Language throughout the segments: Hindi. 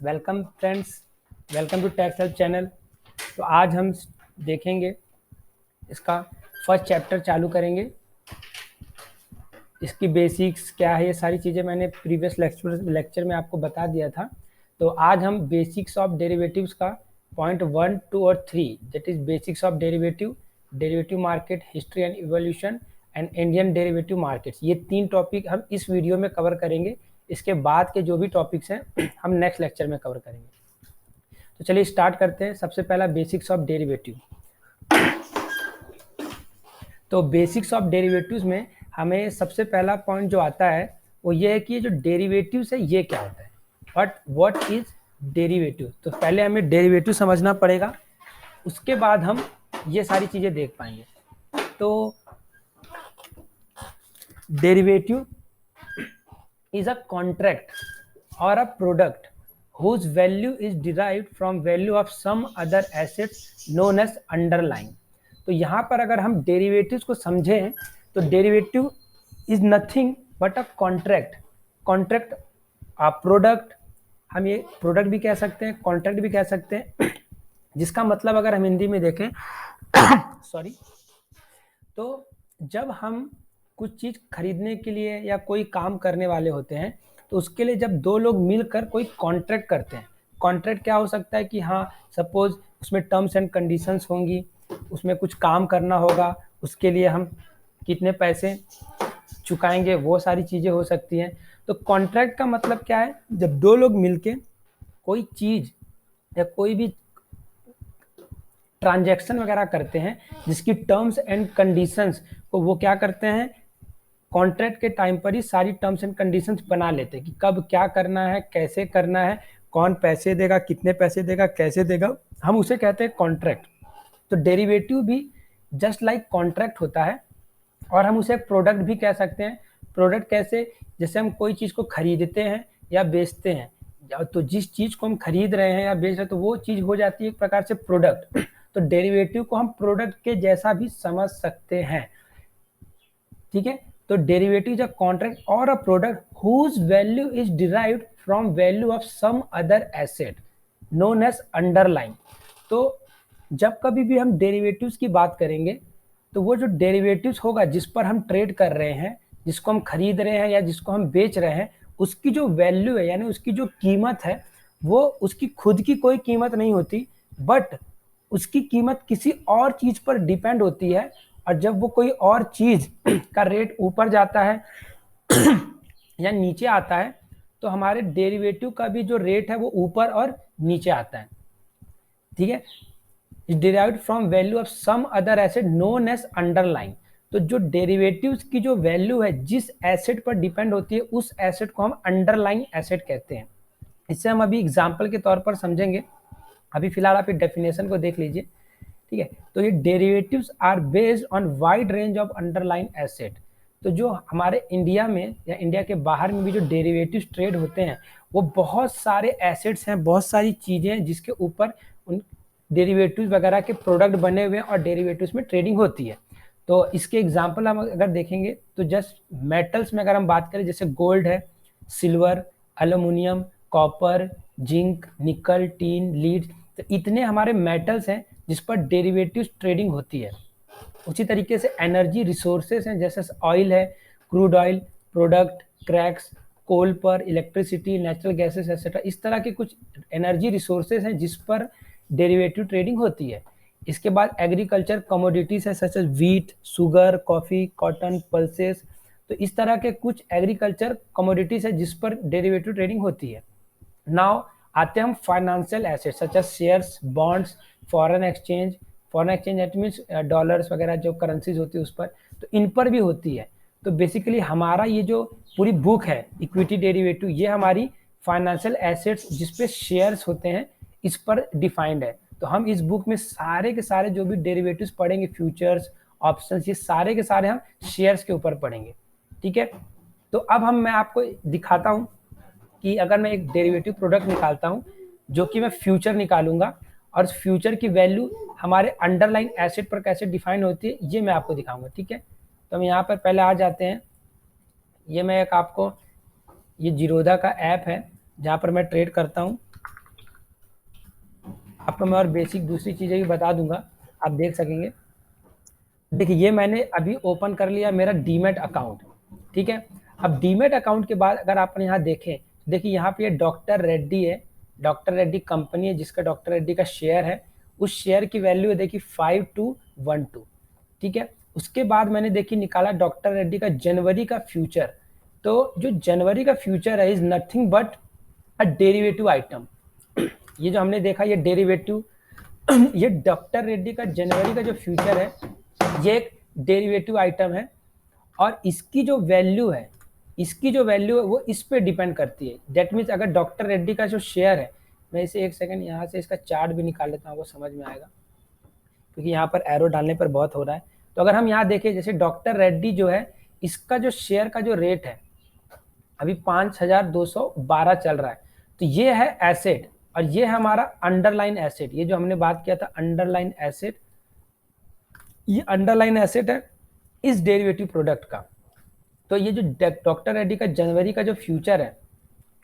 Welcome friends, welcome to tax help channel. तो आज हम देखेंगे इसका फर्स्ट चैप्टर चालू करेंगे। इसकी बेसिक्स क्या है, ये सारी चीज़ें मैंने प्रीवियस लेक्चर में आपको बता दिया था। तो आज हम बेसिक्स ऑफ डेरिवेटिव्स का पॉइंट 1, 2 और 3 that is basics of derivative, derivative market, history and evolution and Indian derivative markets, ये 3 टॉपिक हम इस वीडियो में कवर करेंगे। इसके बाद के जो भी टॉपिक्स हैं हम नेक्स्ट लेक्चर में कवर करेंगे। तो चलिए स्टार्ट करते हैं। सबसे पहला बेसिक्स ऑफ डेरिवेटिव। तो बेसिक्स ऑफ डेरिवेटिव्स में हमें सबसे पहला पॉइंट जो आता है वो ये है कि ये जो डेरिवेटिव्स है ये क्या होता है, बट व्हाट इज डेरिवेटिव। तो पहले हमें डेरिवेटिव समझना पड़ेगा, उसके बाद हम ये सारी चीजें देख पाएंगे। तो derivative is a contract or a product whose value is derived from value of some other asset known as underlying। तो यहाँ पर अगर हम डेरिवेटिव्स को समझें तो derivative is nothing but a contract. Contract product, हम ये प्रोडक्ट भी कह सकते हैं, कॉन्ट्रैक्ट भी कह सकते हैं, जिसका मतलब अगर हम हिंदी में देखें सॉरी, तो जब हम कुछ चीज़ खरीदने के लिए या कोई काम करने वाले होते हैं तो उसके लिए जब दो लोग मिलकर कोई कॉन्ट्रैक्ट करते हैं। कॉन्ट्रैक्ट क्या हो सकता है कि हाँ सपोज उसमें टर्म्स एंड कंडीशंस होंगी, उसमें कुछ काम करना होगा, उसके लिए हम कितने पैसे चुकाएंगे, वो सारी चीज़ें हो सकती हैं। तो कॉन्ट्रैक्ट का मतलब क्या है, जब दो लोग मिलके कोई चीज़ या कोई भी ट्रांजैक्शन वगैरह करते हैं जिसकी टर्म्स एंड कंडीशंस को वो क्या करते हैं, कॉन्ट्रैक्ट के टाइम पर ही सारी टर्म्स एंड कंडीशंस बना लेते हैं कि कब क्या करना है, कैसे करना है, कौन पैसे देगा, कितने पैसे देगा, कैसे देगा, हम उसे कहते हैं कॉन्ट्रैक्ट। तो डेरिवेटिव भी जस्ट लाइक कॉन्ट्रैक्ट होता है और हम उसे प्रोडक्ट भी कह सकते हैं। प्रोडक्ट कैसे, जैसे हम कोई चीज़ को खरीदते हैं या बेचते हैं, तो जिस चीज़ को हम खरीद रहे हैं या बेच रहे हैं तो वो चीज़ हो जाती है एक प्रकार से प्रोडक्ट। तो डेरिवेटिव को हम प्रोडक्ट के जैसा भी समझ सकते हैं, ठीक है। तो डेरिवेटिव इज अ कॉन्ट्रैक्ट और a product whose value is derived from value of some other asset known as underline. तो जब कभी भी हम डेरिवेटिव्स की बात करेंगे तो वो जो डेरिवेटिव्स होगा जिस पर हम ट्रेड कर रहे हैं, जिसको हम खरीद रहे हैं या जिसको हम बेच रहे हैं, उसकी जो वैल्यू है यानी उसकी जो कीमत है वो उसकी खुद की कोई कीमत नहीं होती, बट उसकी कीमत किसी और चीज पर डिपेंड होती है। और जब वो कोई और चीज का रेट ऊपर जाता है या नीचे आता है तो हमारे डेरिवेटिव का भी जो रेट है वो ऊपर और नीचे आता है, ठीक है। Is derived from value of some other asset known as underline. तो जो डेरिवेटिव्स की जो वैल्यू है जिस एसेट पर डिपेंड होती है उस एसेट को हम अंडरलाइन एसेट कहते हैं। इससे हम अभी एग्जाम्पल के तौर पर समझेंगे। अभी फिलहाल आप डेफिनेशन को देख लीजिए, ठीक है। तो ये derivatives are based on wide range of underline asset. तो जो हमारे इंडिया में या इंडिया के बाहर में भी जो डेरिवेटिव्स ट्रेड होते हैं वो बहुत सारे एसेट्स हैं, बहुत सारी चीज़ें हैं जिसके ऊपर उन डेरिवेटिव्स वगैरह के प्रोडक्ट बने हुए हैं और डेरिवेटिव्स में ट्रेडिंग होती है। तो इसके एग्जाम्पल हम अगर देखेंगे तो जस्ट मेटल्स में अगर हम बात करें, जैसे गोल्ड है, सिल्वर, एल्युमिनियम, कॉपर, जिंक, निकल, टीन, लीड, तो इतने हमारे मेटल्स हैं जिस पर डेरिवेटिव्स ट्रेडिंग होती है। उसी तरीके से एनर्जी रिसोर्सेज हैं, जैसे ऑयल है, क्रूड ऑयल, प्रोडक्ट, क्रैक्स, कोल पर, इलेक्ट्रिसिटी, नेचुरल गैसेस एक्सेट्रा, इस तरह के कुछ एनर्जी रिसोर्सेज हैं जिस पर डेरिवेटिव ट्रेडिंग होती है। इसके बाद एग्रीकल्चर कमोडिटीज है such as wheat, sugar, coffee, cotton, pulses, तो इस तरह के कुछ एग्रीकल्चर कमोडिटीज है जिस पर डेरिवेटिव ट्रेडिंग होती है। नाउ आते हैं हम financial assets such as shares, bonds, foreign exchange. Foreign exchange it means dollars वगैरह जो करेंसीज होती है उस पर, तो इन पर भी होती है। तो बेसिकली हमारा ये जो पूरी बुक है इक्विटी डेरिवेटिव, ये हमारी फाइनेंशियल एसेट्स जिसपे शेयर्स होते हैं इस पर डिफाइंड है। तो हम इस बुक में सारे के सारे जो भी डेरिवेटिव्स पढ़ेंगे, फ्यूचर्स, ऑप्शंस, ये सारे के सारे हम शेयर्स के ऊपर पढ़ेंगे, ठीक है। तो अब मैं आपको दिखाता हूँ कि अगर मैं एक डेरिवेटिव प्रोडक्ट निकालता हूँ जो कि मैं फ्यूचर निकालूंगा और उस फ्यूचर की वैल्यू हमारे अंडरलाइन एसेट पर कैसे डिफाइन होती है ये मैं आपको दिखाऊंगा, ठीक है। तो हम यहाँ पर पहले आ जाते हैं। ये मैं एक आपको ये जीरोधा का ऐप है जहाँ पर मैं ट्रेड करता हूँ। आपको मैं और बेसिक दूसरी चीज़ें भी बता दूंगा, आप देख सकेंगे। देखिए ये मैंने अभी ओपन कर लिया मेरा डीमेट अकाउंट, ठीक है। अब डीमेट अकाउंट के बाद अगर आप यहाँ देखें, देखिए यहाँ पे डॉक्टर रेड्डी है, डॉक्टर रेड्डी कंपनी है जिसका डॉक्टर रेड्डी का शेयर है, उस शेयर की वैल्यू है देखिए 5212, ठीक है। उसके बाद मैंने देखिए निकाला डॉक्टर रेड्डी का जनवरी का फ्यूचर, तो जो जनवरी का फ्यूचर है is nothing but a derivative item. ये जो हमने देखा ये डेरिवेटिव, ये डॉक्टर रेड्डी का जनवरी का जो फ्यूचर है ये एक डेरिवेटिव आइटम है, और इसकी जो वैल्यू है, इसकी जो वैल्यू है वो इस पे डिपेंड करती है। दैट मीन्स अगर डॉक्टर रेड्डी का जो शेयर है, मैं इसे एक सेकंड यहाँ से इसका चार्ट भी निकाल लेता हूँ, वो समझ में आएगा, क्योंकि यहाँ पर एरो डालने पर बहुत हो रहा है। तो अगर हम यहाँ देखें जैसे डॉक्टर रेड्डी जो है, इसका जो शेयर का जो रेट है अभी 5212 चल रहा है, तो ये है एसेट, और ये है हमारा अंडरलाइन एसेट। ये जो हमने बात किया था अंडरलाइन एसेट, ये अंडरलाइन एसेट है इस डेरिवेटिव प्रोडक्ट का। तो ये जो डॉक्टर रेड्डी का जनवरी का जो फ्यूचर है,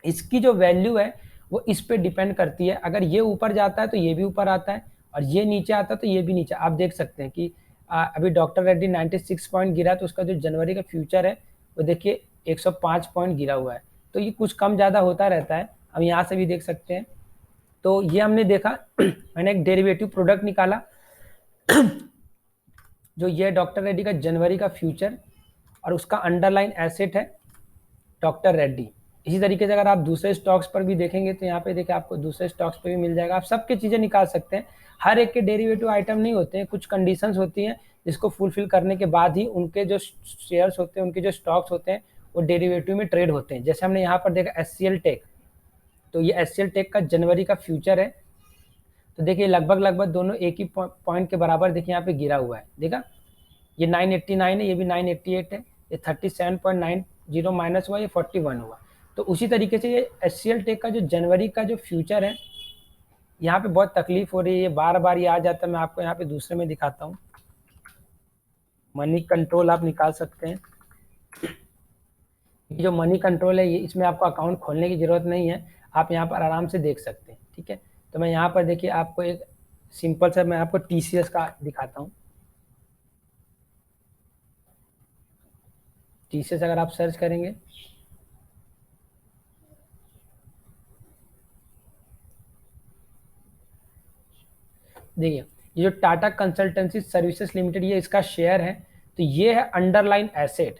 इसकी जो वैल्यू है वो इस पे डिपेंड करती है। अगर ये ऊपर जाता है तो ये भी ऊपर आता है, और ये नीचे आता है तो ये भी नीचे। आप देख सकते हैं कि अभी डॉक्टर रेड्डी 96 पॉइंट गिरा, तो उसका जो जनवरी का फ्यूचर है वो देखिए 105 पॉइंट गिरा हुआ है। तो ये कुछ कम ज़्यादा होता रहता है, हम यहाँ से भी देख सकते हैं। तो ये हमने देखा मैंने एक डेरिवेटिव प्रोडक्ट निकाला जो ये डॉक्टर रेड्डी का जनवरी का फ्यूचर, और उसका अंडरलाइन एसेट है डॉक्टर रेड्डी। इसी तरीके से अगर आप दूसरे स्टॉक्स पर भी देखेंगे तो यहाँ पे देखिए आपको दूसरे स्टॉक्स पे भी मिल जाएगा, आप सबके चीज़ें निकाल सकते हैं। हर एक के डेरिवेटिव आइटम नहीं होते हैं, कुछ कंडीशंस होती हैं जिसको फुलफिल करने के बाद ही उनके जो शेयर्स होते हैं, उनके जो स्टॉक्स होते हैं वो डेरिवेटिव में ट्रेड होते हैं। जैसे हमने यहाँ पर देखा HCL टेक, तो ये HCL टेक का जनवरी का फ्यूचर है, तो देखिए लगभग दोनों एक ही पॉइंट के बराबर देखिए यहाँ पे गिरा हुआ है, देखा ये 989 है, ये भी 988 है, ये 37.90 माइनस हुआ, ये 41 हुआ। तो उसी तरीके से ये HCL टेक का जो जनवरी का जो फ्यूचर है, यहाँ पे बहुत तकलीफ हो रही है, ये बार बार ये आ जाता है। मैं आपको यहाँ पे दूसरे में दिखाता हूँ, मनी कंट्रोल आप निकाल सकते हैं। ये जो मनी कंट्रोल है, ये इसमें आपको अकाउंट खोलने की जरूरत नहीं है, आप यहाँ पर आराम से देख सकते हैं, ठीक है। तो मैं यहाँ पर देखिए आपको एक सिंपल सा मैं आपको TCS का दिखाता हूँ। TCS अगर आप सर्च करेंगे, देखिए ये जो टाटा कंसल्टेंसी सर्विसेज लिमिटेड ये इसका शेयर है, तो ये है underline asset.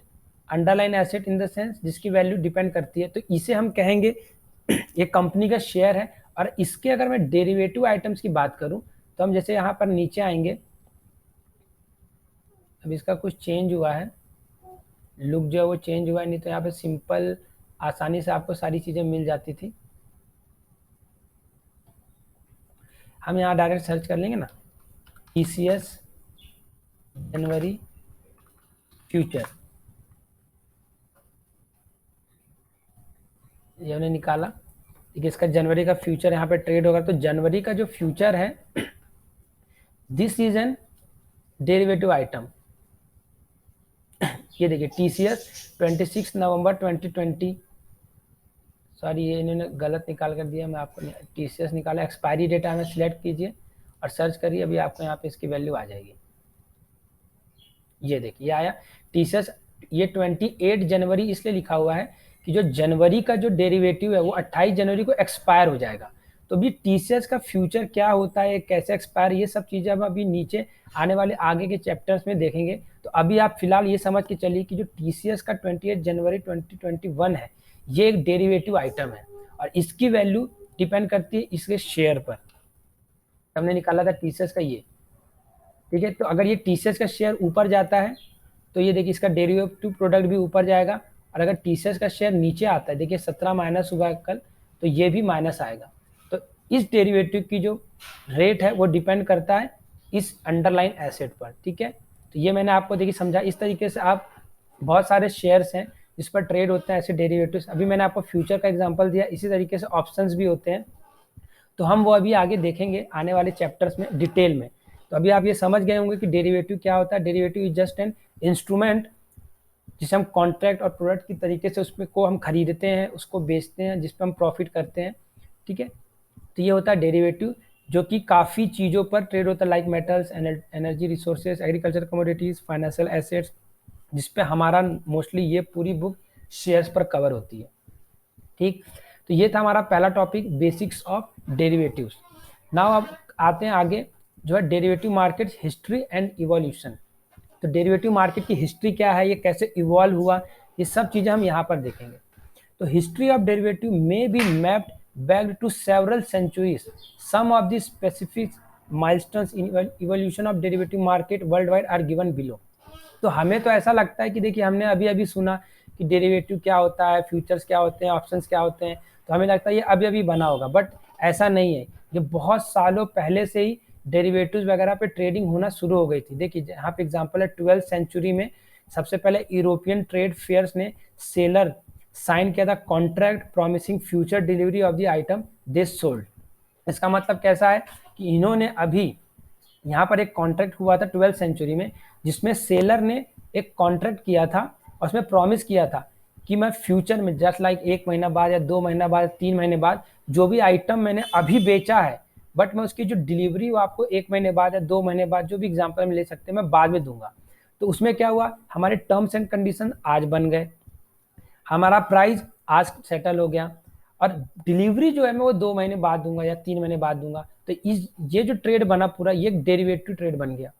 Underline asset in the sense जिसकी वैल्यू डिपेंड करती है, तो इसे हम कहेंगे ये कंपनी का शेयर है। और इसके अगर मैं डेरिवेटिव आइटम्स की बात करूं, तो हम जैसे यहाँ पर नीचे आएंगे, अब इसका कुछ चेंज हुआ है, लुक जो है वो चेंज हुआ है, नहीं तो यहाँ पे सिंपल आसानी से आपको सारी चीज़ें मिल जाती थी। हम यहाँ डायरेक्ट सर्च कर लेंगे ना, TCS जनवरी फ्यूचर, ये हमने निकाला, ठीक है। इसका जनवरी का फ्यूचर यहाँ पे ट्रेड होगा, तो जनवरी का जो फ्यूचर है this is an derivative item. ये देखिए TCS 26 नवंबर 2020, सॉरी ये इन्होंने गलत निकाल कर दिया, मैं आपको TCS निकाला, एक्सपायरी डेट हमें सिलेक्ट कीजिए और सर्च करिए, अभी आपको यहाँ पे इसकी वैल्यू आ जाएगी। ये देखिए ये आया TCS, ये 28 जनवरी इसलिए लिखा हुआ है कि जो जनवरी का जो डेरिवेटिव है वो 28 जनवरी को एक्सपायर हो जाएगा। तो अभी TCS का फ्यूचर क्या होता है, कैसे एक्सपायर, ये सब चीज़ें हम अभी नीचे आने वाले आगे के चैप्टर्स में देखेंगे। तो अभी आप फिलहाल ये समझ के चलिए कि जो TCS का 28 जनवरी 2021 है, ये एक डेरिवेटिव आइटम है, और इसकी वैल्यू डिपेंड करती है इसके शेयर पर। हमने निकाला था TCS का ये, ठीक है। तो अगर ये TCS का शेयर ऊपर जाता है तो ये देखिए इसका डेरिवेटिव प्रोडक्ट भी ऊपर जाएगा, और अगर TCS का शेयर नीचे आता है, देखिए 17 माइनस हुआ कल, तो ये भी माइनस आएगा। तो इस डेरिवेटिव की जो रेट है वो डिपेंड करता है इस अंडरलाइन एसेट पर, ठीक है। तो ये मैंने आपको देखिए समझा, इस तरीके से आप बहुत सारे शेयर्स हैं जिस पर ट्रेड होते हैं ऐसे डेरिवेटिव्स। अभी मैंने आपको फ्यूचर का एग्जांपल दिया, इसी तरीके से ऑप्शंस भी होते हैं, तो हम वो अभी आगे देखेंगे आने वाले चैप्टर्स में डिटेल में। तो अभी आप ये समझ गए होंगे कि डेरिवेटिव क्या होता है। Derivative is just an instrument जिसे हम कॉन्ट्रैक्ट और प्रोडक्ट की तरीके से उसमें को हम खरीदते हैं, उसको बेचते हैं, जिस पर हम प्रॉफिट करते हैं, ठीक है। तो ये होता है डेरिवेटिव। जो कि काफ़ी चीज़ों पर ट्रेड होता है, like metals, energy resources, agriculture commodities, financial assets, जिस पे हमारा मोस्टली ये पूरी बुक शेयर्स पर कवर होती है। ठीक, तो ये था हमारा पहला topic, basics of derivatives. Now अब आते हैं आगे, जो है derivative market history and evolution. तो डेरिवेटिव मार्केट की हिस्ट्री क्या है, ये कैसे इवॉल्व हुआ, ये सब चीज़ें हम यहाँ पर देखेंगे। तो history of derivative may be mapped back to several centuries. Some of the specific milestones in evolution of derivative market worldwide are given below. तो हमें तो ऐसा लगता है कि देखिए हमने अभी अभी सुना कि डेरिवेटिव क्या होता है, फ्यूचर्स क्या होते हैं, ऑप्शंस क्या होते हैं, तो हमें लगता है ये अभी अभी बना होगा, बट ऐसा नहीं है। ये बहुत सालों पहले से ही डेरिवेटिव्स वगैरह पे ट्रेडिंग होना शुरू हो गई थी। देखिए यहाँ पे एग्जांपल है, 12th सेंचुरी में सबसे पहले यूरोपियन ट्रेड फेयर्स ने सेलर साइन किया था contract promising future delivery of the item they sold. इसका मतलब कैसा है कि इन्होंने अभी यहाँ पर एक कॉन्ट्रैक्ट हुआ था 12th सेंचुरी में, जिसमें सेलर ने एक कॉन्ट्रैक्ट किया था और उसमें प्रॉमिस किया था कि मैं फ्यूचर में जस्ट लाइक 1 महीना बाद या 2 महीना बाद 3 महीने बाद जो भी आइटम मैंने अभी बेचा है, बट मैं उसकी जो डिलीवरी वो आपको 1 महीने बाद या 2 महीने बाद, जो भी एग्जाम्पल में ले सकते हैं, मैं बाद में दूंगा। तो उसमें क्या हुआ, हमारे टर्म्स एंड कंडीशन आज बन गए, हमारा प्राइस आज सेटल हो गया, और डिलीवरी जो है मैं वो 2 महीने बाद दूंगा या 3 महीने बाद दूंगा। तो ये जो ट्रेड बना पूरा, ये डेरिवेटिव ट्रेड बन गया।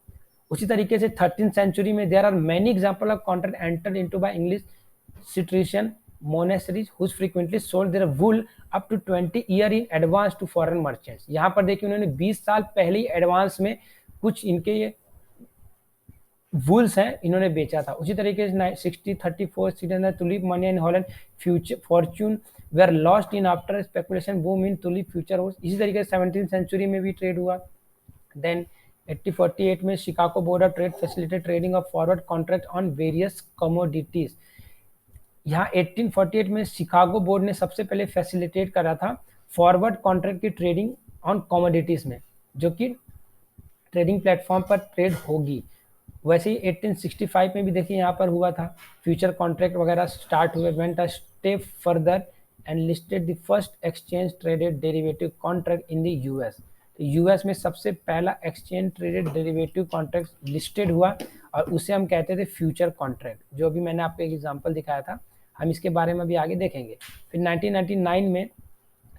उसी तरीके से 13th सेंचुरी में there are many example of contract entered into by English Cistercian monasteries whose frequently sold their wool up to 20 year in advance to foreign merchants. यहाँ पर देखिए उन्होंने 20 साल पहले ही एडवांस में कुछ इनके ये वूल्स हैं इन्होंने बेचा था। उसी तरीके से 6034 tulip mania and Holland future fortune were lost in after speculation boom in tulip future house. इसी तरीके से 17th सेंचुरी में भी ट्रेड हुआ। देन 1848 में Chicago board of trade facilitated trading of forward contract on various commodities. यहाँ 1848 में शिकागो बोर्ड ने सबसे पहले फैसिलिटेट करा था फॉरवर्ड कॉन्ट्रैक्ट की ट्रेडिंग ऑन कमोडिटीज में, जो कि ट्रेडिंग प्लेटफॉर्म पर ट्रेड होगी। वैसे ही 1865 में भी देखिए यहाँ पर हुआ था, फ्यूचर कॉन्ट्रैक्ट वगैरह स्टार्ट हुए, went a step further and listed the first exchange traded derivative contract in the US. तो यूएस में सबसे पहला exchange traded derivative contract listed हुआ, और उसे हम कहते थे फ्यूचर कॉन्ट्रैक्ट, जो भी मैंने आपको एक एग्जांपल दिखाया था। हम इसके बारे में भी आगे देखेंगे। फिर 1999 में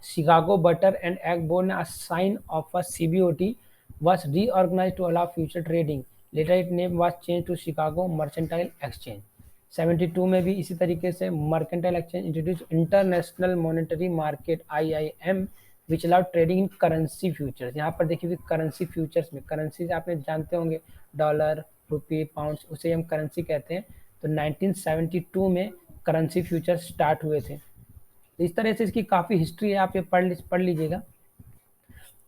Chicago butter and egg board ने sign off a CBOT was reorganized to allow future trading. Later its name was changed to Chicago Mercantile Exchange. 72 में भी इसी तरीके से Mercantile Exchange introduced International Monetary Market IIM which allowed trading in currency futures. यहाँ पर देखिए करेंसी फ्यूचर्स में, करेंसी आपने जानते होंगे डॉलर, रुपये, पाउंड, उसे हम करेंसी कहते हैं। तो 1972 में करेंसी फ्यूचर्स स्टार्ट हुए थे। तो इस तरह से इसकी काफ़ी हिस्ट्री है, आप ये पढ़ लीजिएगा।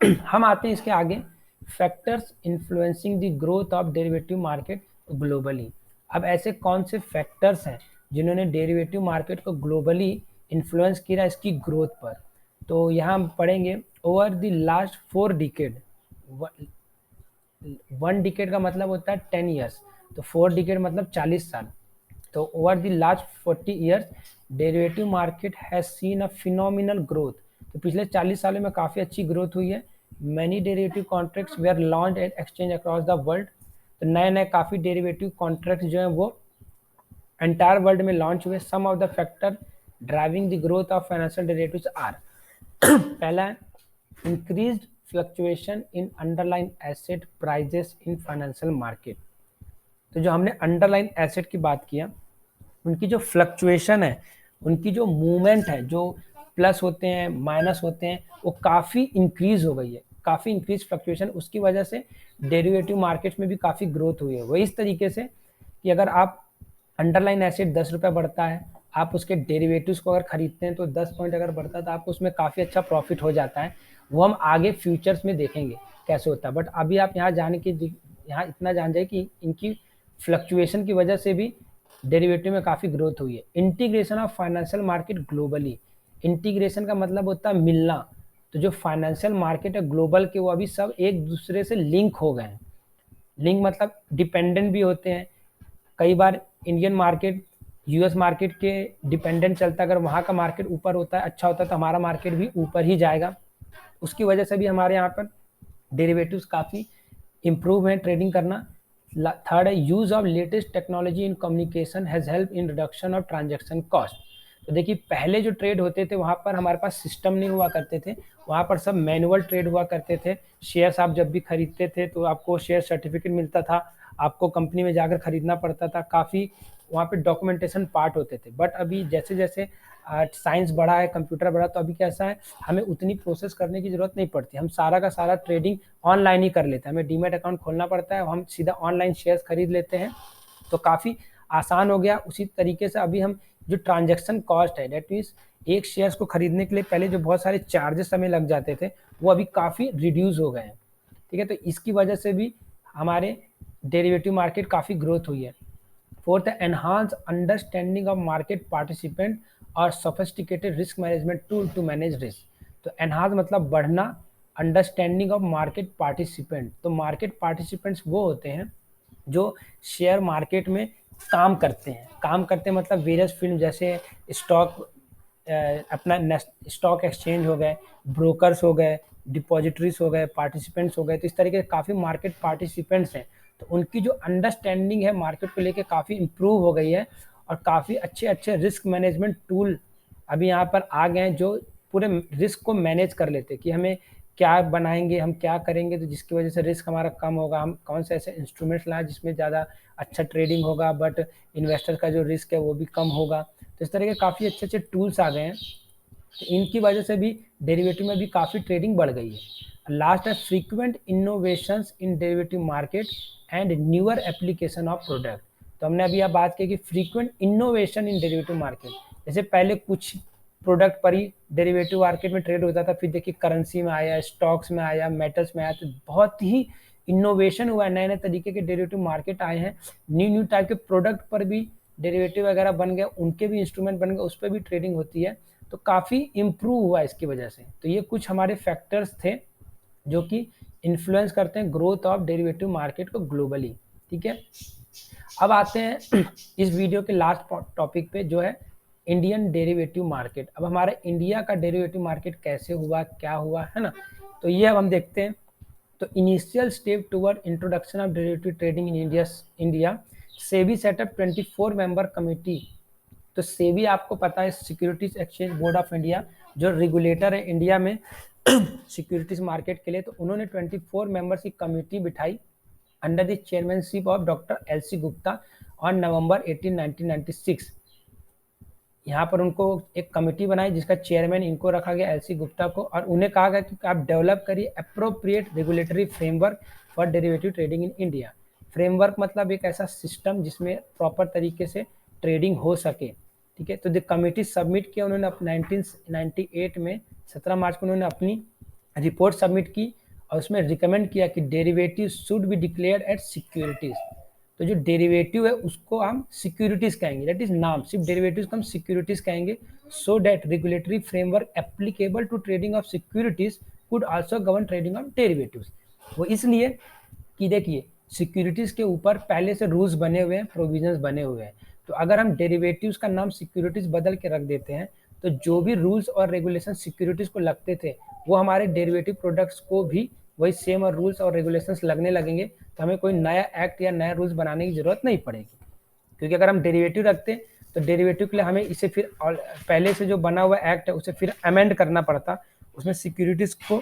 हम आते हैं इसके आगे, factors influencing the growth of derivative market globally. अब ऐसे कौन से फैक्टर्स हैं जिन्होंने डेरिवेटिव मार्केट को ग्लोबली इन्फ्लुएंस किया इसकी ग्रोथ पर। तो यहाँ हम पढ़ेंगे over the last 4 decade. 1 decade का मतलब होता है 10 ईयर्स, तो 4 डिकेड मतलब 40 साल। तो over the last 40 years derivative market has seen a phenomenal growth. तो पिछले 40 सालों में काफ़ी अच्छी ग्रोथ हुई है। Many derivative contracts were launched and exchanged across the world। तो नए नए काफ़ी डेरिवेटिव कॉन्ट्रैक्ट्स जो हैं वो एंटायर वर्ल्ड में लॉन्च हुए। Some of the factor driving the growth of financial derivatives are पहला है increased fluctuation in underlying asset prices in financial market. तो जो हमने अंडरलाइन एसेट की बात किया, उनकी जो फ्लक्चुएशन है, उनकी जो मूवमेंट है, जो प्लस होते हैं माइनस होते हैं, वो काफ़ी इंक्रीज हो गई है, काफ़ी इंक्रीज फ्लक्चुएशन। उसकी वजह से डेरिवेटिव मार्केट्स में भी काफ़ी ग्रोथ हुई है। वही इस तरीके से कि अगर आप अंडरलाइन एसेट 10 रुपये बढ़ता है, आप उसके डेरिवेटिव्स को अगर खरीदते हैं तो 10 पॉइंट अगर बढ़ता है तो आपको उसमें काफ़ी अच्छा प्रॉफिट हो जाता है। वो हम आगे फ्यूचर्स में देखेंगे कैसे होता है, बट अभी आप यहाँ इतना जान जाए कि इनकी फ्लक्चुएशन की वजह से भी डेरिवेटिव में काफ़ी ग्रोथ हुई है। Integration of financial market globally. Integration का मतलब होता है मिलना। तो जो फाइनेंशियल मार्केट है ग्लोबल के, वो अभी सब एक दूसरे से लिंक हो गए हैं। लिंक मतलब डिपेंडेंट भी होते हैं। कई बार इंडियन मार्केट यूएस मार्केट के डिपेंडेंट चलता है। अगर वहाँ का मार्केट ऊपर होता है, अच्छा होता है, तो हमारा मार्केट भी ऊपर ही जाएगा। उसकी वजह से भी हमारे यहाँ पर डेरिवेटिव्स काफ़ी इम्प्रूव है ट्रेडिंग करना। थर्ड है use of latest technology in communication has help in reduction of transaction cost. तो देखिए पहले जो ट्रेड होते थे वहाँ पर हमारे पास सिस्टम नहीं हुआ करते थे, वहाँ पर सब मैनुअल ट्रेड हुआ करते थे। शेयर्स आप जब भी खरीदते थे तो आपको शेयर सर्टिफिकेट मिलता था, आपको कंपनी में जाकर खरीदना पड़ता था, काफ़ी वहाँ पे डॉक्यूमेंटेशन पार्ट होते थे। बट अभी जैसे जैसे साइंस बढ़ा है, कंप्यूटर बढ़ा, तो अभी कैसा है हमें उतनी प्रोसेस करने की ज़रूरत नहीं पड़ती, हम सारा का सारा ट्रेडिंग ऑनलाइन ही कर लेते हैं। हमें डीमैट अकाउंट खोलना पड़ता है, हम सीधा ऑनलाइन शेयर्स खरीद लेते हैं, तो काफ़ी आसान हो गया। उसी तरीके से अभी हम जो ट्रांजैक्शन कॉस्ट है, डेट मीन्स एक शेयर्स को खरीदने के लिए पहले जो बहुत सारे चार्जेस हमें लग जाते थे वो अभी काफ़ी रिड्यूस हो गए हैं। ठीक है, तो इसकी वजह से भी हमारे डेरिवेटिव मार्केट काफ़ी ग्रोथ हुई है। फोर्थ है enhance understanding of market participant और sophisticated risk management tool to manage risk. तो एनहांस मतलब बढ़ना, अंडरस्टैंडिंग ऑफ मार्केट पार्टिसिपेंट, तो मार्केट पार्टिसिपेंट्स वो होते हैं जो शेयर मार्केट में काम करते हैं। काम करते हैं मतलब वेरियस फील्ड, जैसे स्टॉक, अपना स्टॉक एक्सचेंज हो गए, ब्रोकर्स हो गए, डिपॉजिटरीज हो गए, पार्टिसिपेंट्स हो गए। तो इस तरीके से काफ़ी मार्केट पार्टिसिपेंट्स हैं, तो उनकी जो अंडरस्टैंडिंग है मार्केट को लेके काफ़ी इम्प्रूव हो गई है, और काफ़ी अच्छे अच्छे रिस्क मैनेजमेंट टूल अभी यहाँ पर आ गए हैं जो पूरे रिस्क को मैनेज कर लेते हैं कि हमें क्या बनाएंगे, हम क्या करेंगे तो जिसकी वजह से रिस्क हमारा कम होगा, हम कौन से ऐसे इंस्ट्रूमेंट्स लाएं जिसमें ज़्यादा अच्छा ट्रेडिंग होगा बट इन्वेस्टर का जो रिस्क है वो भी कम होगा। तो इस तरह के काफ़ी अच्छे अच्छे टूल्स आ गए हैं, तो इनकी वजह से भी डेरिवेटिव में भी काफ़ी ट्रेडिंग बढ़ गई है। लास्ट है frequent innovations in derivative market and newer application of product. तो हमने अभी आप बात की कि frequent innovation in derivative market, जैसे पहले कुछ प्रोडक्ट पर ही डेरिवेटिव मार्केट में ट्रेड होता था, फिर देखिए करेंसी में आया, स्टॉक्स में आया, मेटल्स में आया, तो बहुत ही इनोवेशन हुआ है, नए नए तरीके के डेरिवेटिव मार्केट आए हैं, न्यू न्यू टाइप के प्रोडक्ट पर भी डेरिवेटिव वगैरह बन गए, उनके भी इंस्ट्रूमेंट बन गए, उस पर भी ट्रेडिंग होती है, तो काफ़ी इम्प्रूव हुआ इसकी वजह से। तो ये कुछ हमारे फैक्टर्स थे जो कि इन्फ्लुएंस करते हैं ग्रोथ ऑफ डेरिवेटिव मार्केट को ग्लोबली। ठीक है, अब आते हैं इस वीडियो के लास्ट टॉपिक पे जो है इंडियन डेरिवेटिव मार्केट। अब हमारा इंडिया का डेरिवेटिव मार्केट कैसे हुआ, क्या हुआ है ना, तो ये अब हम देखते हैं। तो initial step toward introduction of derivative trading in India, SEBI setup 24 member committee. तो सेबी आपको पता है securities exchange board of India, जो रेगुलेटर है इंडिया में सिक्योरिटीज मार्केट के लिए, तो उन्होंने 24 मेंबर्स की कमेटी बिठाई under the chairmanship of doctor LC Gupta on November 18, 1996। यहाँ पर उनको एक कमेटी बनाई जिसका चेयरमैन इनको रखा गया एलसी गुप्ता को, और उन्हें कहा गया कि आप डेवलप करिए appropriate regulatory framework for derivative trading in India. Framework मतलब एक ऐसा सिस्टम जिसमें प्रॉपर तरीके से ट्रेडिंग हो सके। ठीक है, तो द कमेटी सबमिट किया उन्होंने 1998 में 17 मार्च को उन्होंने अपनी रिपोर्ट सबमिट की, और उसमें रिकमेंड किया कि derivative should be declared at securities. तो जो डेरिवेटिव है उसको हम सिक्योरिटीज कहेंगे, दैट इज नाम, सिर्फ डेरिवेटिव्स को हम सिक्योरिटीज कहेंगे, so that regulatory framework applicable to trading of securities could also govern trading of derivatives. वो इसलिए कि देखिए सिक्योरिटीज के ऊपर पहले से रूल्स बने हुए हैं, प्रोविजंस बने हुए हैं, तो अगर हम डेरिवेटिव्स का नाम सिक्योरिटीज बदल के रख देते हैं तो जो भी रूल्स और रेगुलेशन सिक्योरिटीज को लगते थे वो हमारे डेरिवेटिव प्रोडक्ट्स को भी वही सेम और रूल्स और रेगुलेशंस लगने लगेंगे, तो हमें कोई नया एक्ट या नया रूल्स बनाने की जरूरत नहीं पड़ेगी। क्योंकि अगर हम डेरिवेटिव रखते तो डेरिवेटिव के लिए हमें इसे फिर पहले से जो बना हुआ एक्ट है उसे फिर अमेंड करना पड़ता, उसमें सिक्योरिटीज को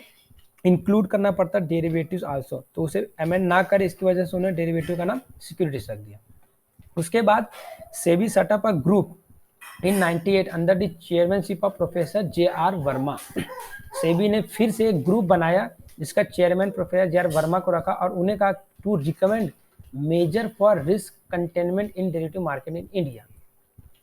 इंक्लूड करना पड़ता डेरिवेटिव्स आल्सो, तो उसे अमेंड ना करे, इसकी वजह से उन्होंने डेरिवेटिव का नाम सिक्योरिटीज रख दिया। उसके बाद SEBI setup a group in 98 under the chairmanship of professor JR. Verma. SEBI ने फिर से एक ग्रुप बनाया जिसका चेयरमैन प्रोफेसर जे.आर. वर्मा को रखा, और उन्हें कहा to recommend measure for risk containment in derivative market in India.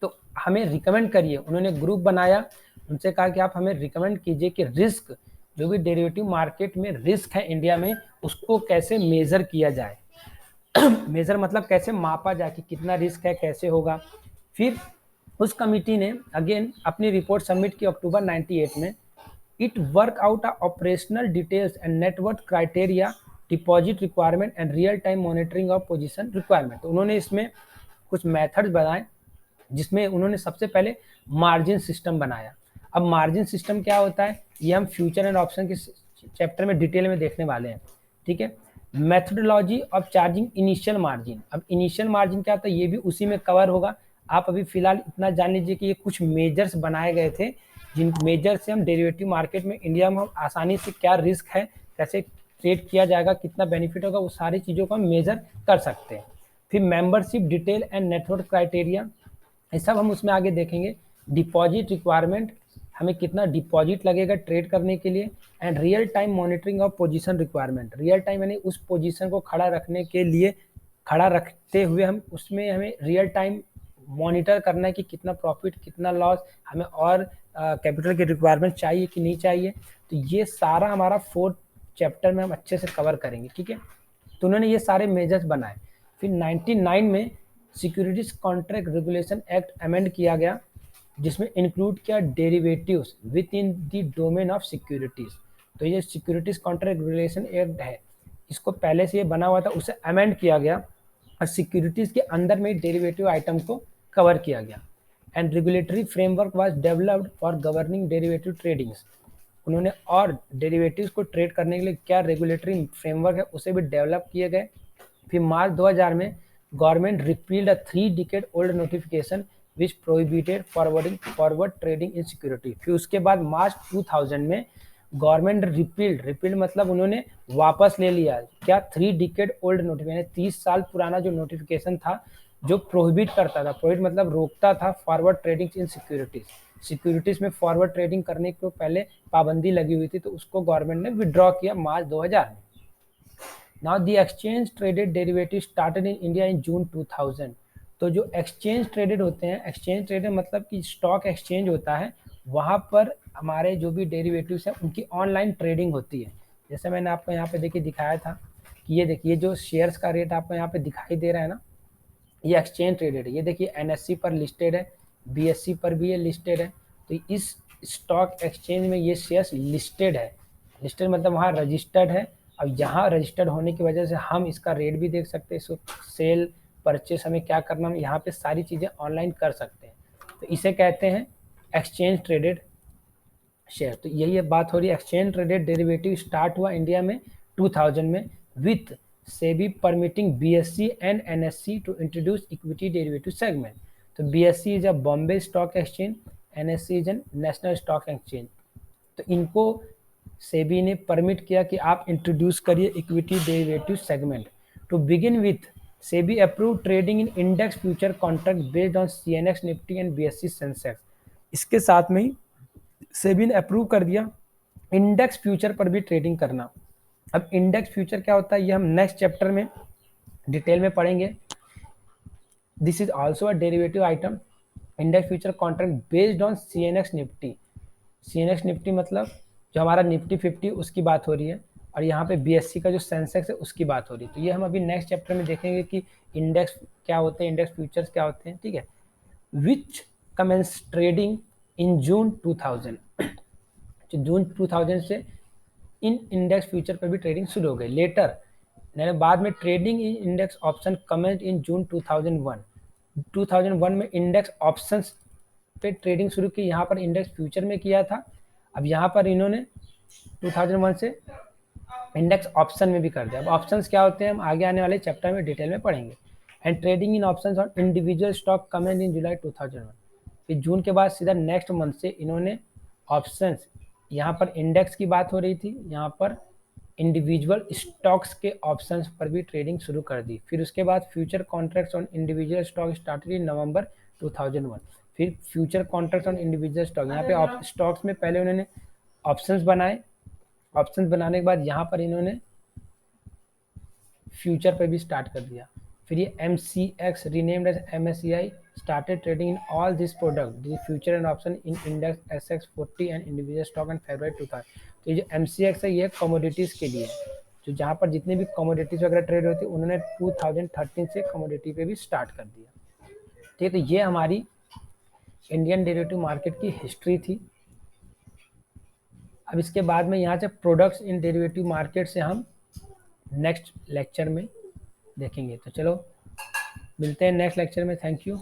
तो हमें रिकमेंड करिए, उन्होंने ग्रुप बनाया, उनसे कहा कि आप हमें रिकमेंड कीजिए कि रिस्क, जो भी डेरिवेटिव मार्केट में रिस्क है इंडिया में, उसको कैसे मेजर किया जाए मेजर मतलब कैसे मापा जाए कि कितना रिस्क है, कैसे होगा। फिर उस कमिटी ने अगेन अपनी रिपोर्ट सबमिट की अक्टूबर 98 में। It work out operational details and network criteria, deposit requirement and real time monitoring of position requirement. तो उन्होंने इसमें कुछ मेथड्स बनाए जिसमें उन्होंने सबसे पहले मार्जिन सिस्टम बनाया। अब मार्जिन सिस्टम क्या होता है, ये हम फ्यूचर एंड ऑप्शन की चैप्टर में डिटेल में देखने वाले हैं, ठीक है। Methodology of charging initial margin, अब इनिशियल मार्जिन क्या होता है ये भी उसी में कवर होगा। आप अभी फिलहाल इतना जान लीजिए कि ये कुछ मेजर्स बनाए गए थे, जिन मेजर से हम डेरिवेटिव मार्केट में इंडिया में हम आसानी से क्या रिस्क है, कैसे ट्रेड किया जाएगा, कितना बेनिफिट होगा, वो सारी चीज़ों को हम मेजर कर सकते हैं। फिर membership detail and network criteria, ये सब हम उसमें आगे देखेंगे। डिपॉजिट रिक्वायरमेंट, हमें कितना डिपॉजिट लगेगा ट्रेड करने के लिए, and real time monitoring of position requirement, real time यानी उस पोजीशन को खड़ा रखने के लिए, खड़ा रखते हुए हम उसमें हमें रियल टाइम मॉनिटर करना है कि कितना प्रॉफिट कितना लॉस, हमें और कैपिटल की रिक्वायरमेंट चाहिए कि नहीं चाहिए। तो ये सारा हमारा 4th चैप्टर में हम अच्छे से कवर करेंगे, ठीक है। तो उन्होंने ये सारे मेजर्स बनाए। फिर 99 में securities contract regulation act amend किया गया, जिसमें इंक्लूड किया derivatives with in the domain of securities. तो ये सिक्योरिटीज कॉन्ट्रैक्ट रेगुलेशन एक्ट है, इसको पहले से ये बना हुआ था, उसे अमेंड किया गया और सिक्योरिटीज के अंदर में डेरिवेटिव आइटम को कवर किया गया। And regulatory framework was developed for governing derivative tradings, उन्होंने और डेरिवेटिव्स को ट्रेड करने के लिए क्या रेगुलेटरी फ्रेमवर्क है उसे भी डेवलप किए गए। फिर मार्च 2000 में government repealed a 3 decade old notification which prohibited forward trading in security. फिर उसके बाद मार्च 2000 में गवर्नमेंट रिपील्ड मतलब उन्होंने वापस ले लिया क्या, 3 डिकेड ओल्ड नोटिफिकेशन, 30 साल पुराना जो नोटिफिकेशन था जो प्रोहिबिट करता था, प्रोहिबिट मतलब रोकता था forward trading in securities, securities में फॉरवर्ड ट्रेडिंग करने को पहले पाबंदी लगी हुई थी, तो उसको गवर्नमेंट ने विड्रॉ किया मार्च 2000 में। Now the exchange traded derivative started in India in June 2000। तो जो एक्सचेंज ट्रेडेड होते हैं, एक्सचेंज ट्रेडेड मतलब कि स्टॉक एक्सचेंज होता है, वहाँ पर हमारे जो भी डेरिवेटिव्स हैं उनकी ऑनलाइन ट्रेडिंग होती है। जैसे मैंने आपको यहाँ पे देखिए दिखाया था कि ये देखिए जो शेयर्स का रेट आपको यहाँ पे दिखाई दे रहा है ना, ये एक्सचेंज ट्रेडेड है। ये देखिए एनएससी पर लिस्टेड है, बीएससी पर भी ये लिस्टेड है। तो इस स्टॉक एक्सचेंज में ये शेयर्स लिस्टेड है, लिस्टेड मतलब वहाँ रजिस्टर्ड है। अब यहाँ रजिस्टर्ड होने की वजह से हम इसका रेट भी देख सकते हैं, सेल परचेस हमें क्या करना, हम यहाँ पे सारी चीज़ें ऑनलाइन कर सकते हैं। तो इसे कहते हैं एक्सचेंज ट्रेडेड शेयर। तो यही बात हो रही है, एक्सचेंज ट्रेडेड डेरिवेटिव स्टार्ट हुआ इंडिया में 2000 में with SEBI permitting BSE and NSE to introduce equity derivative segment. तो BSE is a Bombay stock exchange, NSE is an national stock exchange. तो इनको सेबी ने परमिट किया कि आप इंट्रोड्यूस करिए equity derivative segment. To begin with SEBI approve trading in index future contract based on CNX Nifty and BSE Sensex. इसके साथ में ही सेबी ने अप्रूव कर दिया इंडेक्स फ्यूचर पर भी ट्रेडिंग करना। अब इंडेक्स फ्यूचर क्या होता है ये हम नेक्स्ट चैप्टर में डिटेल में पढ़ेंगे। This is also a derivative item, index future contract based on CNX Nifty. CNX Nifty मतलब जो हमारा निफ्टी 50 उसकी बात हो रही है, और यहाँ पे बीएससी का जो सेंसेक्स है उसकी बात हो रही है। तो ये हम अभी नेक्स्ट चैप्टर में देखेंगे कि इंडेक्स क्या होते हैं, इंडेक्स फ्यूचर्स क्या होते हैं, ठीक है। विच कमेंस ट्रेडिंग इन जून 2000, जून 2000 से इन इंडेक्स फ्यूचर पर भी ट्रेडिंग शुरू हो गई। लेटर बाद में trading in index option commenced in June 2001। 2001 में इंडेक्स ऑप्शंस पे ट्रेडिंग शुरू की, यहाँ पर इंडेक्स फ्यूचर में किया था। अब यहाँ पर इन्होंने 2001 से इंडेक्स ऑप्शन में भी कर दिया। अब ऑप्शंस क्या होते हैं हम आगे आने वाले चैप्टर में डिटेल में पढ़ेंगे। And trading in options on individual stock commenced in July 2001। फिर जून के बाद सीधा नेक्स्ट मंथ से इन्होंने ऑप्शंस, यहाँ पर इंडेक्स की बात हो रही थी, यहाँ पर इंडिविजुअल स्टॉक्स के ऑप्शंस पर भी ट्रेडिंग शुरू कर दी। फिर उसके बाद future contracts on individual stock started in November 2001। फिर future contracts on individual stock, यहाँ पे स्टॉक्स में पहले उन्होंने ऑप्शंस बनाए, ऑप्शंस बनाने के बाद यहाँ पर इन्होंने फ्यूचर पर भी स्टार्ट कर दिया। फिर ये MCX renamed as MSCI started trading in all these products, the future and option in index SX40 and individual stock in February 2000। तो ये जो MCX है ये कमोडिटीज़ के लिए, जो जहाँ पर जितने भी कमोडिटीज़ वगैरह ट्रेड होती है उन्होंने 2013 से कमोडिटी पे भी स्टार्ट कर दिया। ठीक है, तो ये हमारी इंडियन डेरिवेटिव मार्केट की हिस्ट्री थी। अब इसके बाद में यहाँ से प्रोडक्ट्स इन डेरिवेटिव मार्केट से हम नेक्स्ट लेक्चर में देखेंगे। तो चलो मिलते हैं नेक्स्ट लेक्चर में, थैंक यू।